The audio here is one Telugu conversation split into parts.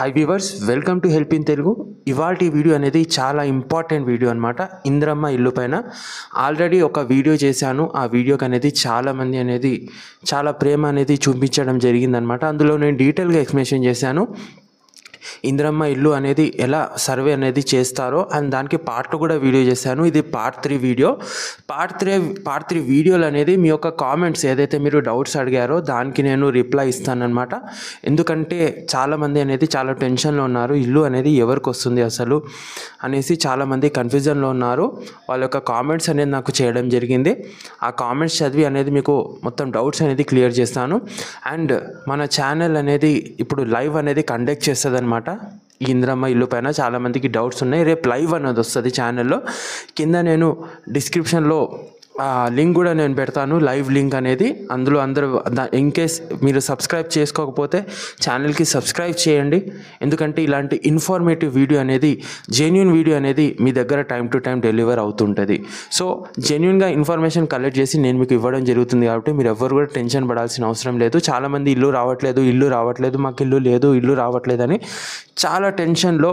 Hi viewers, welcome to help in Telugu. ఇవాల్టి వీడియో అనేది చాలా ఇంపార్టెంట్ వీడియో అనమాట. ఇంద్రమ్మ ఇల్లు పైన ఆల్రెడీ ఒక వీడియో చేశాను. ఆ వీడియోకి అనేది చాలామంది అనేది చాలా ప్రేమ అనేది చూపించడం జరిగిందనమాట. అందులో నేను డీటెయిల్గా ఎక్స్ప్లెనేషన్ చేశాను ఇంద్రమ్మ ఇల్లు అనేది ఎలా సర్వే అనేది చేస్తారో, అండ్ దానికి పార్ట్ 2 కూడా వీడియో చేశాను. ఇది పార్ట్ 3 వీడియో. పార్ట్ 3 వీడియోలు అనేది మీ యొక్క కామెంట్స్ ఏదైతే మీరు డౌట్స్ అడిగారో దానికి నేను రిప్లై ఇస్తానన్నమాట. ఎందుకంటే చాలామంది అనేది చాలా టెన్షన్లో ఉన్నారు, ఇల్లు అనేది ఎవరికి వస్తుంది అసలు అనేసి చాలామంది కన్ఫ్యూజన్లో ఉన్నారు. వాళ్ళ యొక్క కామెంట్స్ అనేది నాకు చేయడం జరిగింది. ఆ కామెంట్స్ చదివి అనేది మీకు మొత్తం డౌట్స్ అనేది క్లియర్ చేస్తాను. అండ్ మన ఛానల్ అనేది ఇప్పుడు లైవ్ అనేది కండక్ట్ చేస్తుంది అనమాట. ఈ ఇంద్రమ్మ ఇల్లు పైన చాలామందికి డౌట్స్ ఉన్నాయి. రేపు లైవ్ అనేది వస్తుంది ఛానల్లో. కింద నేను డిస్క్రిప్షన్లో లింక్ కూడా నేను పెడతాను, లైవ్ లింక్ అనేది. అందులో అందరూ ఇన్ కేస్ మీరు సబ్స్క్రైబ్ చేసుకోకపోతే ఛానల్కి సబ్స్క్రైబ్ చేయండి. ఎందుకంటే ఇలాంటి ఇన్ఫర్మేటివ్ వీడియో అనేది, జెన్యూన్ వీడియో అనేది మీ దగ్గర టైం టు టైం డెలివర్ అవుతుంటుంది. సో జెన్యూన్గా ఇన్ఫర్మేషన్ కలెక్ట్ చేసి నేను మీకు ఇవ్వడం జరుగుతుంది. కాబట్టి మీరు ఎవరు కూడా టెన్షన్ పడాల్సిన అవసరం లేదు. చాలామంది ఇల్లు రావట్లేదు, మాకు ఇల్లు రావట్లేదని చాలా టెన్షన్లో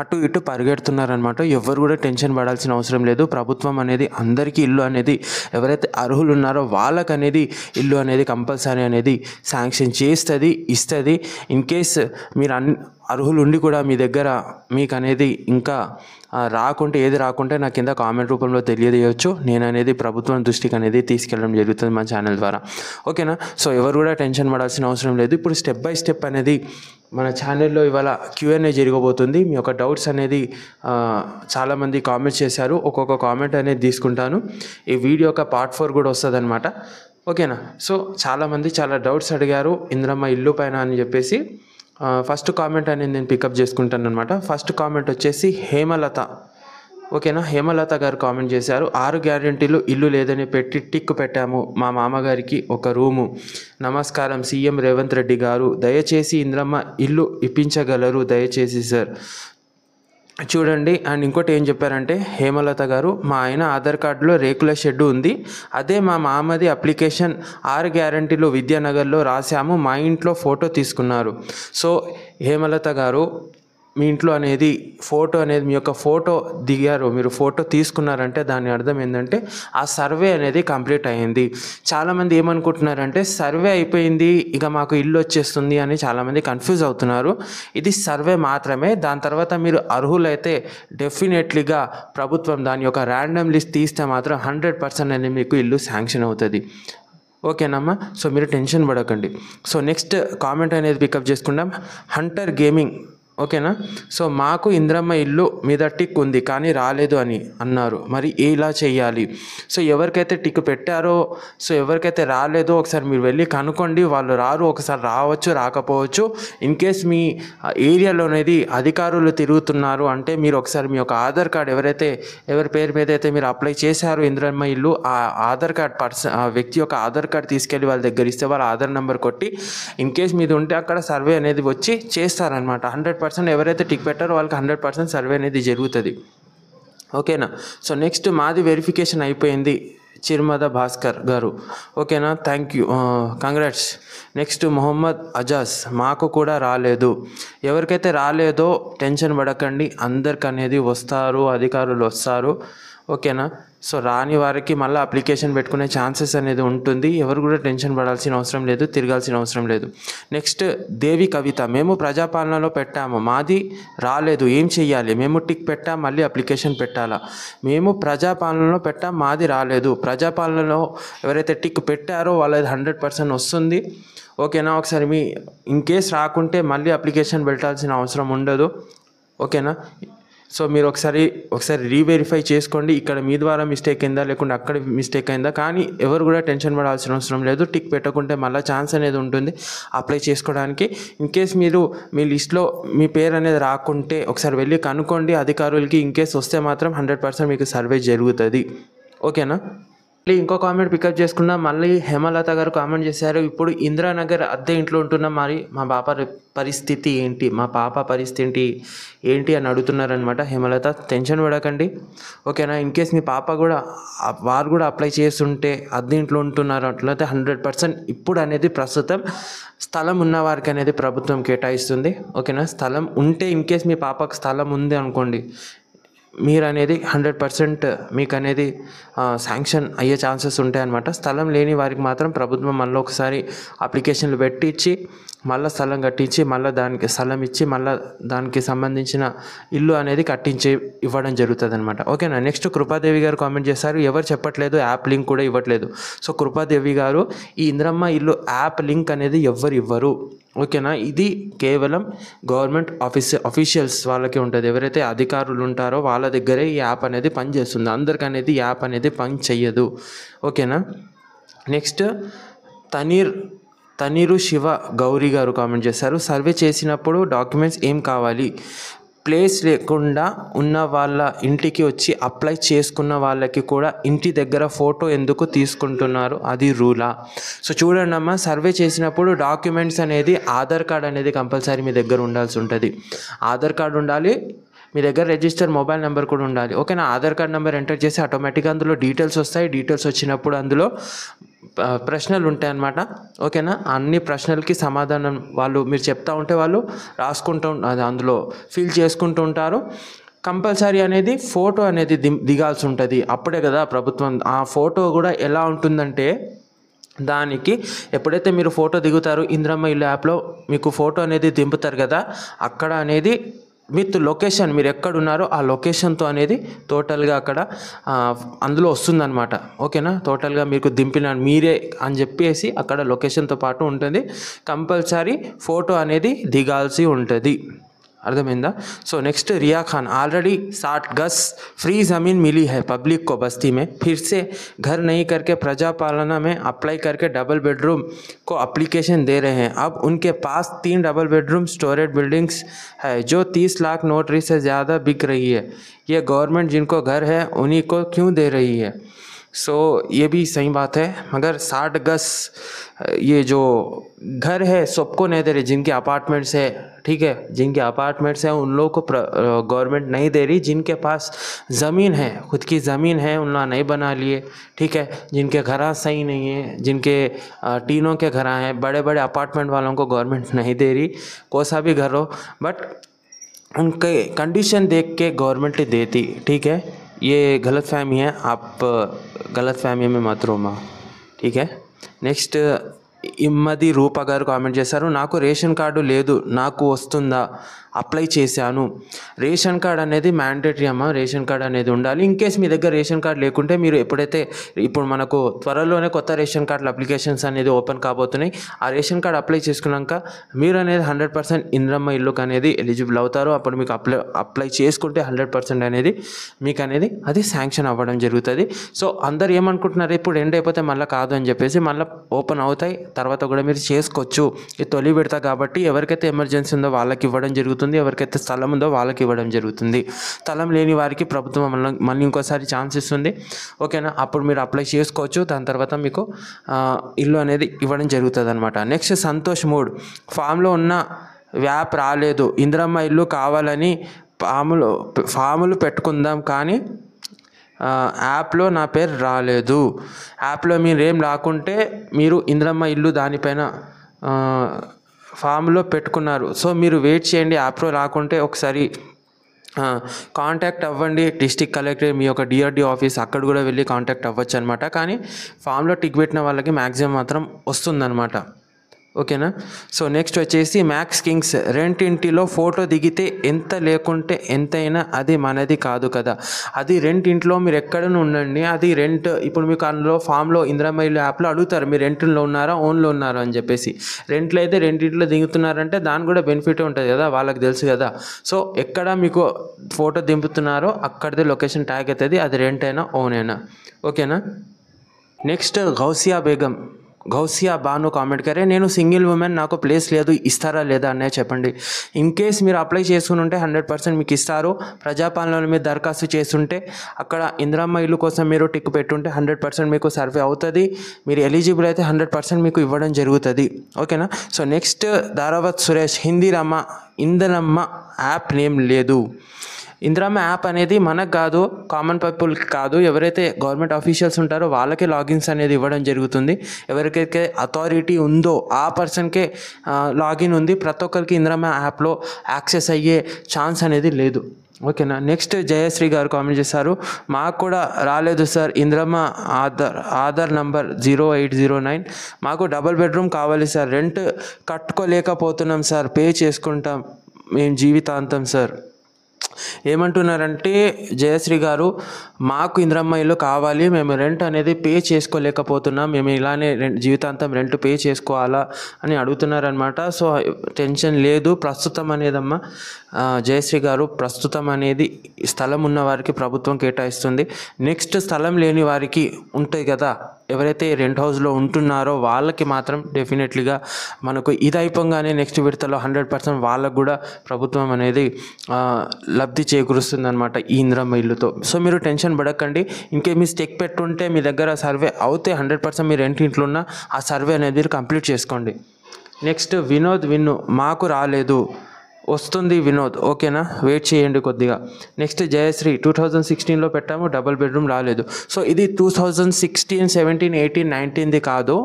అటు ఇటు పరిగెడుతున్నారనమాట. ఎవరు కూడా టెన్షన్ పడాల్సిన అవసరం లేదు. ప్రభుత్వం అనేది అందరికీ ఇల్లు అనేది, ఎవరైతే అర్హులు ఉన్నారో వాళ్ళకు అనేది ఇల్లు అనేది కంపల్సరీ అనేది శాంక్షన్ చేస్తుంది, ఇస్తుంది. ఇన్ కేస్ మీరు అర్హులు ఉండి కూడా మీ దగ్గర మీకు అనేది ఇంకా ఏది రాకుంటే నా కింద కామెంట్ రూపంలో తెలియజేయవచ్చు. నేను అనేది ప్రభుత్వం దృష్టికి అనేది తీసుకెళ్ళడం జరుగుతుంది మా ఛానల్ ద్వారా. ఓకేనా? సో ఎవరు కూడా టెన్షన్ పడాల్సిన అవసరం లేదు. ఇప్పుడు స్టెప్ బై స్టెప్ అనేది మన ఛానల్లో ఇవాళ Q&A జరగబోతుంది. మీ యొక్క డౌట్స్ అనేది చాలామంది కామెంట్స్ చేశారు. ఒక్కొక్క కామెంట్ అనేది తీసుకుంటాను. ఈ వీడియో యొక్క పార్ట్ 4 కూడా వస్తుంది అనమాట. ఓకేనా? సో చాలామంది చాలా డౌట్స్ అడిగారు ఇంద్రమ్మ ఇల్లు పైన అని చెప్పేసి. ఫస్ట్ కామెంట్ అనేది నేను పికప్ చేసుకుంటాను అనమాట. ఫస్ట్ కామెంట్ వచ్చేసి హేమలత. ఓకేనా? హేమలత గారు కామెంట్ చేశారు. 6 గ్యారెంటీలు ఇల్లు లేదని పెట్టి టిక్ పెట్టాము. మా మామగారికి ఒక రూము. నమస్కారం సీఎం రేవంత్ రెడ్డి గారు, దయచేసి ఇంద్రమ్మ ఇల్లు ఇప్పించగలరు దయచేసి సార్. చూడండి. అండ్ ఇంకోటి ఏం చెప్పారంటే హేమలత గారు, మా ఆయన ఆధార్ కార్డులో రేకుల షెడ్డు ఉంది, అదే మా మామది అప్లికేషన్ 6 గ్యారెంటీలు విద్యానగర్లో రాశాము, మా ఇంట్లో ఫోటో తీసుకున్నారు. సో హేమలత గారు, మీ ఇంట్లో అనేది ఫోటో అనేది మీ యొక్క ఫోటో దిగారు, మీరు ఫోటో తీసుకున్నారంటే దాని అర్థం ఏంటంటే ఆ సర్వే అనేది కంప్లీట్ అయ్యింది. చాలామంది ఏమనుకుంటున్నారంటే సర్వే అయిపోయింది ఇక మాకు ఇల్లు వచ్చేస్తుంది అని చాలామంది కన్ఫ్యూజ్ అవుతున్నారు. ఇది సర్వే మాత్రమే. దాని తర్వాత మీరు అర్హులైతే డెఫినెట్లీగా ప్రభుత్వం దాని యొక్క ర్యాండమ్ లిస్ట్ తీస్తే మాత్రం 100% అనేది మీకు ఇల్లు శాంక్షన్ అవుతుంది. ఓకేనమ్మా? సో మీరు టెన్షన్ పడకండి. సో నెక్స్ట్ కామెంట్ అనేది పికప్ చేసుకుందాం. Hunter gaming. ఓకేనా? సో మాకు ఇంద్రమ్మ ఇల్లు మీద టిక్ ఉంది కానీ రాలేదు అని అన్నారు, మరి ఎలా చేయాలి? సో ఎవరికైతే టిక్ పెట్టారో, సో ఎవరికైతే రాలేదో ఒకసారి మీరు వెళ్ళి కనుక్కోండి. వాళ్ళు రారు, ఒకసారి రావచ్చు, రాకపోవచ్చు. ఇన్ కేస్ మీ ఏరియాలో అనేది అధికారులు తిరుగుతున్నారు అంటే మీరు ఒకసారి మీ యొక్క ఆధార్ కార్డ్ ఎవరి పేరు మీద అయితే మీరు అప్లై చేశారు ఇంద్రమ్మ ఇల్లు, ఆ ఆధార్ కార్డ్ ఆ వ్యక్తి యొక్క ఆధార్ కార్డ్ తీసుకెళ్ళి వాళ్ళ దగ్గర ఇస్తే వాళ్ళ ఆధార్ నెంబర్ కొట్టి ఇన్ కేస్ మీది ఉంటే అక్కడ సర్వే అనేది వచ్చి చేస్తారనమాట. 100% ఎవరైతే టిక్ పెట్టారో వాళ్ళకి 100% సర్వే అనేది జరుగుతుంది. ఓకేనా? సో నెక్స్ట్ మాది వెరిఫికేషన్ అయిపోయింది, చిరుమద భాస్కర్ గారు. ఓకేనా? Thank you, congrats. Next Mohammed Ajaz, మాకు కూడా రాలేదు. ఎవరికైతే రాలేదో టెన్షన్ పడకండి, అందరికి అనేది వస్తారు, అధికారులు వస్తారు. ఓకేనా? సో రాని వారికి మళ్ళీ అప్లికేషన్ పెట్టుకునే ఛాన్సెస్ అనేది ఉంటుంది. ఎవరు కూడా టెన్షన్ పడాల్సిన అవసరం లేదు, తిరగాల్సిన అవసరం లేదు. నెక్స్ట్ దేవి కవిత, మేము ప్రజాపాలనలో పెట్టాము, మాది రాలేదు, ఏం చెయ్యాలి? మేము టిక్ పెట్టాం, మళ్ళీ అప్లికేషన్ పెట్టాలా? మేము ప్రజాపాలనలో పెట్టాం, మాది రాలేదు. ప్రజాపాలనలో ఎవరైతే టిక్ పెట్టారో వాళ్ళది 100% వస్తుంది. ఓకేనా? ఒకసారి మీ ఇన్ కేస్ రాకుంటే మళ్ళీ అప్లికేషన్ పెట్టాల్సిన అవసరం ఉండదు. ఓకేనా? సో మీరు ఒకసారి రీవెరిఫై చేసుకోండి, ఇక్కడ మీ ద్వారా మిస్టేక్ అయిందా లేకుంటే అక్కడ మిస్టేక్ అయిందా. కానీ ఎవరు కూడా టెన్షన్ పడాల్సిన అవసరం లేదు. టిక్ పెట్టకుంటే మళ్ళీ ఛాన్స్ అనేది ఉంటుంది అప్లై చేసుకోవడానికి. ఇన్ కేస్ మీరు మీ లిస్ట్లో మీ పేరు అనేది రాకుంటే ఒకసారి వెళ్ళి కనుక్కోండి అధికారులకి. ఇన్ కేస్ వస్తే మాత్రం 100% మీకు సర్వే జరుగుతుంది. ఓకేనా? మళ్ళీ ఇంకో కామెంట్ పికప్ చేసుకున్నా. మళ్ళీ హేమలత గారు కామెంట్ చేశారు, ఇప్పుడు ఇందిరానగర్ అద్దె ఇంట్లో ఉంటున్నాం, మరి మా పరిస్థితి ఏంటి, మా పాప పరిస్థితి ఏంటి అని అడుగుతున్నారనమాట. హేమలత టెన్షన్ పడకండి, ఓకేనా. ఇన్ కేస్ మీ పాప కూడా వారు కూడా అప్లై చేస్తుంటే అద్దె ఇంట్లో ఉంటున్నారు అట్లయితే 100% ఇప్పుడు అనేది ప్రస్తుతం స్థలం ఉన్న వారికి అనేది ప్రభుత్వం కేటాయిస్తుంది, ఓకేనా. స్థలం ఉంటే ఇన్ కేస్ మీ పాపకు స్థలం ఉంది అనుకోండి, మీరు అనేది 100% మీకు అనేది శాంక్షన్ అయ్యే ఛాన్సెస్ ఉంటాయన్నమాట. స్థలం లేని వారికి మాత్రం ప్రభుత్వం మళ్ళీ ఒకసారి అప్లికేషన్లు పెట్టించి మళ్ళీ స్థలం కట్టించి మళ్ళీ దానికి స్థలం ఇచ్చి మళ్ళీ దానికి సంబంధించిన ఇల్లు అనేది కట్టించి ఇవ్వడం జరుగుతుంది అనమాట, ఓకేనా. నెక్స్ట్ కృపాదేవి గారు కామెంట్ చేశారు, ఎవరు చెప్పట్లేదు, యాప్ లింక్ కూడా ఇవ్వట్లేదు. సో కృపాదేవి గారు, ఈ ఇందిరమ్మ ఇల్లు యాప్ లింక్ అనేది ఎవ్వరు ఇవ్వరు, ఓకేనా. ఇది కేవలం గవర్నమెంట్ అఫీషియల్స్ వాళ్ళకి ఉంటుంది. ఎవరైతే అధికారులు ఉంటారో వాళ్ళ దగ్గరే ఈ యాప్ అనేది పనిచేస్తుంది, అందరికి అనేది యాప్ అనేది పని చెయ్యదు, ఓకేనా. నెక్స్ట్ తనీరు శివ గౌరీ గారు కామెంట్ చేశారు, సర్వే చేసినప్పుడు డాక్యుమెంట్స్ ఏం కావాలి, ప్లేస్ లేకుండా ఉన్న వాళ్ళ ఇంటికి వచ్చి అప్లై చేసుకున్న వాళ్ళకి కూడా ఇంటి దగ్గర ఫోటో ఎందుకు తీసుకుంటున్నారు, అది రూలా. సో చూడండి అమ్మా, సర్వే చేసినప్పుడు డాక్యుమెంట్స్ అనేది ఆధార్ కార్డ్ అనేది కంపల్సరీ మీ దగ్గర ఉండాల్సి ఉంటుంది. ఆధార్ కార్డు ఉండాలి, మీ దగ్గర రిజిస్టర్ మొబైల్ నెంబర్ కూడా ఉండాలి, ఓకేనా. ఆధార్ కార్డ్ నెంబర్ ఎంటర్ చేసి ఆటోమేటిక్గా అందులో డీటెయిల్స్ వస్తాయి. డీటెయిల్స్ వచ్చినప్పుడు అందులో ప్రశ్నలు ఉంటాయన్నమాట, ఓకేనా. అన్ని ప్రశ్నలకి సమాధానం వాళ్ళు మీరు చెప్తా ఉంటే వాళ్ళు రాసుకుంటూ అందులో ఫిల్ చేసుకుంటూ ఉంటారు. కంపల్సరీ అనేది ఫోటో అనేది దిగాల్సి ఉంటుంది, అప్పుడే కదా ప్రభుత్వం. ఆ ఫోటో కూడా ఎలా ఉంటుందంటే, దానికి ఎప్పుడైతే మీరు ఫోటో దిగుతారో ఇందిరమ్మ ఇల్లు యాప్లో మీకు ఫోటో అనేది దింపుతారు కదా, అక్కడ అనేది విత్ లొకేషన్ మీరు ఎక్కడున్నారో ఆ లొకేషన్తో అనేది టోటల్గా అక్కడ అందులో వస్తుందన్నమాట, ఓకేనా. టోటల్గా మీకు దింపిన మీరే అని చెప్పేసి అక్కడ లొకేషన్తో పాటు ఉంటుంది. కంపల్సరీ ఫోటో అనేది దిగాల్సి ఉంటుంది, అర్థమైందా. సో నెక్స్ట్ रिया खान, ऑलरेडी 60 गज फ्री ज़मीन मिली है पब्लिक को बस्ती में, फिर से घर नहीं करके प्रजा पालना में अप्लाई करके डबल बेडरूम को एप्लीकेशन दे रहे हैं. अब उनके पास 3 डबल बेडरूम स्टोरेज बिल्डिंग्स है जो 30 लाख नोटरी से ज़्यादा बिक रही है. ये गवर्नमेंट जिनको घर है उन्हीं को क्यों दे रही है. सो ये भी सही बात है, मगर 60 गज ये जो घर है सबको नहीं दे रही, जिनके अपार्टमेंट्स है, ठीक है, जिनके अपार्टमेंट्स हैं उन लोगों को गवर्नमेंट नहीं दे रही. जिनके पास ज़मीन है, खुद की ज़मीन है, उन लोग नहीं बना लिए, ठीक है. जिनके घर सही नहीं है, जिनके टीनों के घर हैं, बड़े बड़े अपार्टमेंट वालों को गवर्नमेंट नहीं दे रही, कोई सा भी घर हो, बट उनके कंडीशन देख के गवर्नमेंट देती, ठीक है. ये गलत फहमी है, आप गलत फहमी में मत रोमा, ठीक है. నెక్స్ట్ ఇమ్మది రూప గారు కామెంట్ చేశారు, నాకు రేషన్ కార్డు లేదు, నాకు వస్తుందా, అప్లై చేశాను. రేషన్ కార్డ్ అనేది మ్యాండేటరీ అమ్మ, రేషన్ కార్డ్ అనేది ఉండాలి. ఇన్ కేస్ మీ దగ్గర రేషన్ కార్డ్ లేకుంటే మీరు ఎప్పుడైతే ఇప్పుడు మనకు త్వరలోనే కొత్త రేషన్ కార్డుల అప్లికేషన్స్ అనేది ఓపెన్ కాబోతున్నాయి, ఆ రేషన్ కార్డ్ అప్లై చేసుకున్నాక మీరు అనేది 100% ఇందిరమ్మ ఇల్లుకి అనేది ఎలిజిబుల్ అవుతారు. అప్పుడు మీకు అప్లై చేసుకుంటే 100% అనేది మీకు అనేది అది శాంక్షన్ అవ్వడం జరుగుతుంది. సో అందరు ఏమనుకుంటున్నారు, ఇప్పుడు ఎండ్ అయిపోతే మళ్ళీ కాదు అని చెప్పేసి మళ్ళీ ఓపెన్ అవుతాయి, తర్వాత కూడా మీరు చేసుకోవచ్చు. ఇది తొలి విడత కాబట్టి ఎవరికైతే ఎమర్జెన్సీ ఉందో వాళ్ళకి ఇవ్వడం జరుగుతుంది, ఎవరికైతే స్థలం ఉందో వాళ్ళకి ఇవ్వడం జరుగుతుంది. స్థలం లేని వారికి ప్రభుత్వం మళ్ళీ ఇంకోసారి ఛాన్స్ ఇస్తుంది, ఓకేనా. అప్పుడు మీరు అప్లై చేసుకోవచ్చు, దాని తర్వాత మీకు ఇల్లు అనేది ఇవ్వడం జరుగుతుంది అనమాట. నెక్స్ట్ సంతోష్ మూడ్, ఫామ్లో ఉన్న వ్యాప్ రాలేదు, ఇందిరమ్మ ఇల్లు కావాలని ఫాములు పెట్టుకుందాం కానీ యాప్లో నా పేరు రాలేదు. యాప్లో మీరు ఏం రాకుంటే మీరు ఇందిరమ్మ ఇల్లు దానిపైన ఫామ్లో పెట్టుకున్నారు. సో మీరు వెయిట్ చేయండి, యాప్లో రాకుంటే ఒకసారి కాంటాక్ట్ అవ్వండి డిస్ట్రిక్ట్ కలెక్టర్, మీ యొక్క డిఆర్డీ ఆఫీస్, అక్కడ కూడా వెళ్ళి కాంటాక్ట్ అవ్వచ్చు అనమాట. కానీ ఫామ్లో టిక్ పెట్టిన వాళ్ళకి మ్యాక్సిమం మాత్రం వస్తుందన్నమాట, ఓకేనా. సో నెక్స్ట్ వచ్చేసి మ్యాక్స్ కింగ్స్, రెంట్ ఇంటిలో ఫోటో దిగితే ఎంత లేకుంటే ఎంతైనా అది మనది కాదు కదా, అది రెంట్ ఇంట్లో మీరు ఎక్కడైనా ఉండండి, అది రెంట్. ఇప్పుడు మీకు అందులో ఫామ్లో ఇందిరమ్మ ఇల్లు యాప్లో అడుగుతారు మీరు రెంట్లో ఉన్నారా ఓన్లో ఉన్నారా అని చెప్పేసి. రెంట్లో అయితే రెంటింట్లో దిగుతున్నారంటే దాని కూడా బెనిఫిట్ ఉంటుంది కదా, వాళ్ళకి తెలుసు కదా. సో ఎక్కడ మీకు ఫోటో దింపుతున్నారో అక్కడిదే లొకేషన్ ట్యాగ్ అవుతుంది, అది రెంట్ అయినా ఓన్ అయినా, ఓకేనా. నెక్స్ట్ గౌసియా బేగం గౌసియా బాను కామెంట్ కరే నేను సింగిల్ ఉమెన్ నాకు ప్లేస్ లేదు ఇస్తారా లేదా అనే చెప్పండి. ఇన్ కేస్ మీరు అప్లై చేసుకుని ఉంటే 100% మీకు ఇస్తారు. ప్రజాపాలనలో మీరు దరఖాస్తు చేస్తుంటే అక్కడ ఇందిరమ్మ ఇల్లు కోసం మీరు టిక్ పెట్టుంటే 100% మీకు సర్వే అవుతుంది. మీరు ఎలిజిబుల్ అయితే 100% మీకు ఇవ్వడం జరుగుతుంది. ఓకేనా. So next Daravath Suresh Indiramma app name లేదు. ఇందిరమ్మ యాప్ అనేది మనకు కాదు, కామన్ పీపుల్కి కాదు, ఎవరైతే గవర్నమెంట్ ఆఫీషియల్స్ ఉంటారో వాళ్ళకే లాగిన్స్ అనేది ఇవ్వడం జరుగుతుంది. ఎవరికైతే అథారిటీ ఉందో ఆ పర్సన్కే లాగిన్ ఉంది. ప్రతి ఒక్కరికి ఇందిరమ్మ యాప్లో యాక్సెస్ అయ్యే ఛాన్స్ అనేది లేదు. ఓకేనా. నెక్స్ట్ జయశ్రీ గారు కామెంట్ చేశారు, మాకు కూడా రాలేదు సార్ ఇందిరమ్మ ఆధార్ నంబర్ 0809. మాకు డబుల్ బెడ్రూమ్ కావాలి సార్, రెంట్ కట్టుకోలేకపోతున్నాం సార్, పే చేసుకుంటాం మేము జీవితాంతం సార్. ఏమంటున్నారంటే జయశ్రీ గారు, మాకు ఇందిరమ్మ ఇల్లు కావాలి, మేము రెంట్ అనేది పే చేసుకోలేకపోతున్నాం, మేము ఇలానే జీవితాంతం రెంట్ పే చేసుకోవాలా అని అడుగుతున్నారనమాట. సో టెన్షన్ లేదు. ప్రస్తుతం అనేదమ్మా జయశ్రీ గారు, ప్రస్తుతం అనేది స్థలం ఉన్న వారికి ప్రభుత్వం కేటాయిస్తుంది. నెక్స్ట్ స్థలం లేని వారికి ఉంటాయి కదా, ఎవరైతే రెంట్ హౌస్లో ఉంటున్నారో వాళ్ళకి మాత్రం డెఫినెట్లీగా మనకు ఇది అయిపోగానే నెక్స్ట్ విడతలో 100% వాళ్ళకు కూడా ప్రభుత్వం అనేది లబ్ధి చేకూరుస్తుంది అనమాట ఈ ఇందిరమ్మ ఇల్లుతో. సో మీరు టెన్షన్ పడకండి. ఇంకే మీ స్టెక్ పెట్టుంటే మీ దగ్గర సర్వే అవుతే 100% మీరు రెంట్ ఇంట్లో ఉన్న ఆ సర్వే అనేది కంప్లీట్ చేసుకోండి. నెక్స్ట్ విన్ను మాకు రాలేదు, వస్తుంది వినోద్. ఓకేనా, వెయిట్ చేయండి కొద్దిగా. నెక్స్ట్ జయశ్రీ 2016లో పెట్టాము, డబుల్ బెడ్రూమ్ రాలేదు. సో ఇది 2016, 17, 18, 19ది కాదు.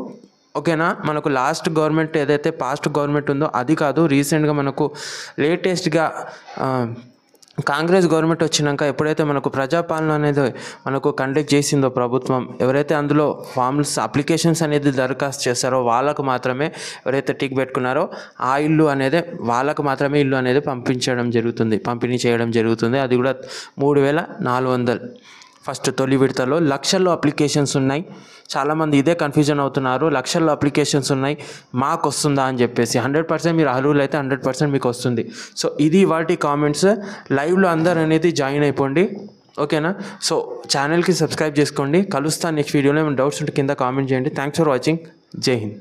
ఓకేనా. మనకు లాస్ట్ గవర్నమెంట్ ఏదైతే పాస్ట్ గవర్నమెంట్ ఉందో అది కాదు. రీసెంట్గా మనకు లేటెస్ట్గా కాంగ్రెస్ గవర్నమెంట్ వచ్చినాక ఎప్పుడైతే మనకు ప్రజాపాలన అనేది మనకు కండక్ట్ చేసిందో ప్రభుత్వం, ఎవరైతే అందులో ఫామ్స్ అప్లికేషన్స్ అనేది దరఖాస్తు చేస్తారో వాళ్ళకు మాత్రమే, ఎవరైతే టిక్ పెట్టుకున్నారో ఆ ఇల్లు అనేది వాళ్ళకు మాత్రమే ఇల్లు అనేది పంపిణీ చేయడం జరుగుతుంది. అది కూడా 3400. ఫస్ట్ తొలి విడతలో లక్షల్లో అప్లికేషన్స్ ఉన్నాయి. చాలామంది ఇదే కన్ఫ్యూజన్ అవుతున్నారు, లక్షల్లో అప్లికేషన్స్ ఉన్నాయి మాకు వస్తుందా అని చెప్పేసి. 100% మీరు అర్హులు అయితే 100% మీకు వస్తుంది. సో ఇది వాటి కామెంట్స్. లైవ్లో అందరూ అనేది జాయిన్ అయిపోండి. ఓకేనా. సో ఛానల్కి సబ్స్క్రైబ్ చేసుకోండి. కలుస్తాను నెక్స్ట్ వీడియోలో. ఏమైనా డౌట్స్ ఉంటే కింద కామెంట్ చేయండి. Thanks for watching. జై హింద్.